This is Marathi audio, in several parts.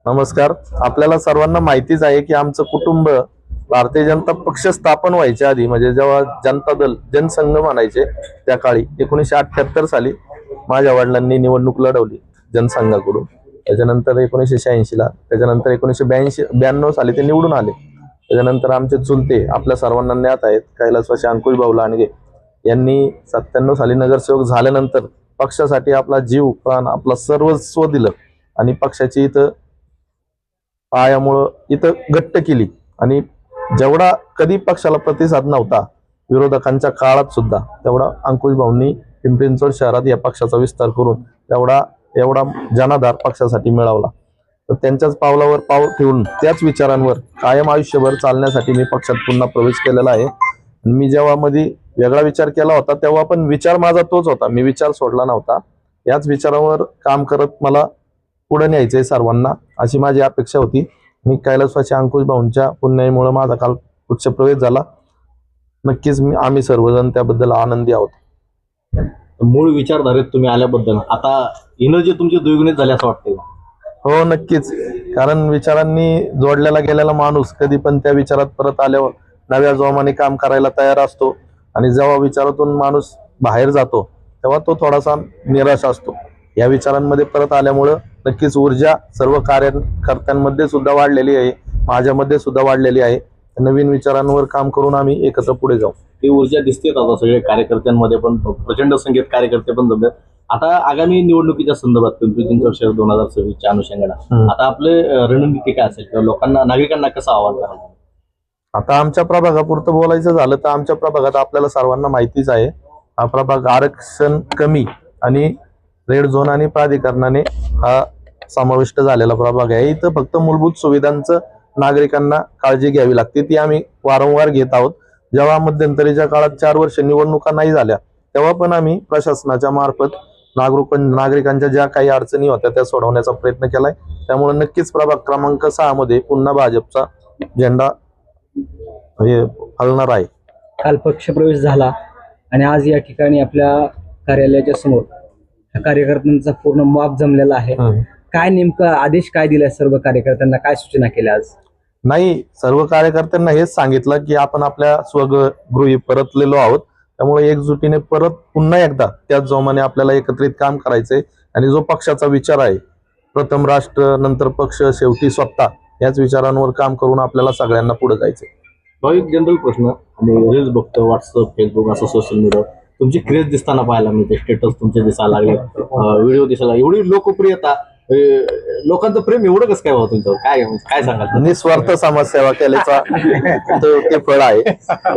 नमस्कार. आपल्याला सर्वांना माहितीच आहे की आमचं कुटुंब भारतीय जनता पक्ष स्थापन व्हायच्या आधी म्हणजे जेव्हा जनता दल जनसंघ म्हणायचे त्या काळी 1978 साली माझ्या वडिलांनी निवडणूक लढवली जनसंघाकडून. त्याच्यानंतर 1986 ला, त्याच्यानंतर 1992 साली ते निवडून आले. त्याच्यानंतर आमचे चुलते आपल्या सर्वांना ज्ञात आहेत कैलासवासी अंकुश भाऊ लांडगे यांनी 97 साली नगरसेवक झाल्यानंतर पक्षासाठी आपला जीव प्राण आपला सर्वस्व दिलं आणि पक्षाची इथं पायामुळं इथं घट्ट केली. आणि जेवढा कधी पक्षाला प्रतिसाद नव्हता विरोधकांच्या काळात सुद्धा, तेवढा अंकुश भाऊंनी पिंपरी चिंचवड शहरात या पक्षाचा विस्तार करून एवढा जनाधार पक्षासाठी मिळवला. तर त्यांच्याच पावलावर पाऊल ठेवून त्याच विचारांवर कायम आयुष्यभर चालण्यासाठी मी पक्षात पुन्हा प्रवेश केलेला आहे. मी जेव्हा मध्ये वेगळा विचार केला होता तेव्हा पण विचार माझा तोच होता, मी विचार सोडला नव्हता. याच विचारावर काम करत मला पुढे न्यायचंय सर्वांना, अशी माझी अपेक्षा होती. मी कैलासवासी अंकुश भाऊंच्या पुण्याईमुळे माझा काल पक्ष प्रवेश झाला. नक्कीच आम्ही सर्वजण त्याबद्दल आनंदी आहोत. मूळ विचारधारेत तुम्ही आल्याबद्दल आता एनर्जी तुमची द्विगुणित झाली असं वाटतंय? हो, नक्कीच. कारण विचारांनी जोडलेला गेलेला माणूस कधी पण त्या विचारात परत आल्यावर नव्या जोमाने काम करायला तयार असतो. आणि जेव्हा विचारातून माणूस बाहेर जातो तेव्हा तो थोडासा निराश असतो. या विचारांमध्ये परत आल्यामुळं नक्कीच ऊर्जा सर्व कार्यकर्त्यांमध्ये सुद्धा वाढलेली आहे, माझ्यामध्ये सुद्धा वाढलेली आहे. नवीन विचारांवर काम करून आम्ही एकत्र पुढे जाऊ. ती ऊर्जा दिसते आता सगळे कार्यकर्त्यांमध्ये, पण प्रचंड संख्येत कार्यकर्ते पण जमले. आता आगामी निवडणुकीच्या संदर्भात पिंपरी चिंचवड शहर 2026च्या अनुषंगाने आता आपले रणनीती काय असेल किंवा लोकांना नागरिकांना कसं आवाहन कराल? आता आमच्या प्रभागापुरतं बोलायचं झालं तर आमच्या प्रभागात आपल्याला सर्वांना माहितीच आहे, हा प्रभाग आरक्षण कमी आणि रेड झोन आणि प्राधिकरणाने हा समाविष्ट झालेला प्रभाग आहे. इथं फक्त मूलभूत सुविधांचं नागरिकांना काळजी घ्यावी लागते, ती आम्ही वारंवार घेत आहोत. जेव्हा मध्यंतरीच्या काळात 4 वर्ष निवडणुका नाही झाल्या तेव्हा पण आम्ही प्रशासनाच्या मार्फत नागरिकांच्या ज्या काही अडचणी होत्या त्या सोडवण्याचा प्रयत्न केलाय. त्यामुळे नक्कीच प्रभाग क्रमांक 6 मध्ये पुन्हा भाजपचा झेंडा हलणार आहे. काल पक्षप्रवेश झाला आणि आज या ठिकाणी आपल्या कार्यालयाच्या समोर कार्यकर्त्यांचा पूर्ण मॉब जमलेला आहे. काय नेमका आदेश काय दिलाय सर्व कार्यकर्त्यांना, काय सूचना केल्या आज? नाही, सर्व कार्यकर्त्यांना हेच सांगितलं की आपण आपल्या स्वगृही परतलेलो आहोत. त्यामुळे एकजुटीने परत पुन्हा एकदा त्याच जोमाने आपल्याला एकत्रित काम करायचंय. आणि जो पक्षाचा विचार आहे, प्रथम राष्ट्र नंतर पक्ष शेवटी स्वतः, याच विचारांवर काम करून आपल्याला सगळ्यांना पुढे जायचंय. एक जनरल प्रश्न, आम्ही रील्स बघतो, व्हॉट्सअप, फेसबुक, असं सोशल मीडिया तुमची क्रेज दिसताना पाहायला मिळते, स्टेटस तुमचे दिसायला लागले, व्हिडिओ दिसायला, एवढी लोकप्रियता, लोकांचं प्रेम एवढं कसं काय होतं तुमचं? काय सांगाल? निस्वार्थ समाजसेवा केल्याचा ते फळ आहे,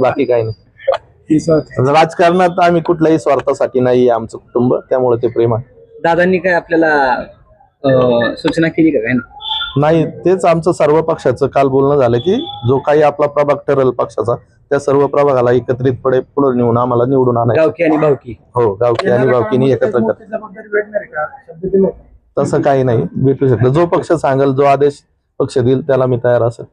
बाकी काही नाही. राजकारणात आम्ही कुठल्याही स्वार्थासाठी नाही आमचं कुटुंब, त्यामुळे ते प्रेम आहे. दादांनी काय आपल्याला सूचना केली का? काय नाही, तेच आमचं सर्व पक्षाचं काल बोलणं झालं की जो काही आपला प्रभाग ठरेल पक्षाचा त्या सर्व प्रभागाला एकत्रितपणे पुढे नेऊन आम्हाला निवडून आणायचं. गावकी आणि भावकी? हो, गावकी आणि भावकीनी एकत्र करतात. तसं काही नाही, भेटू शकतं. जो पक्ष सांगेल, जो आदेश पक्ष देईल त्याला मी तयार असेल.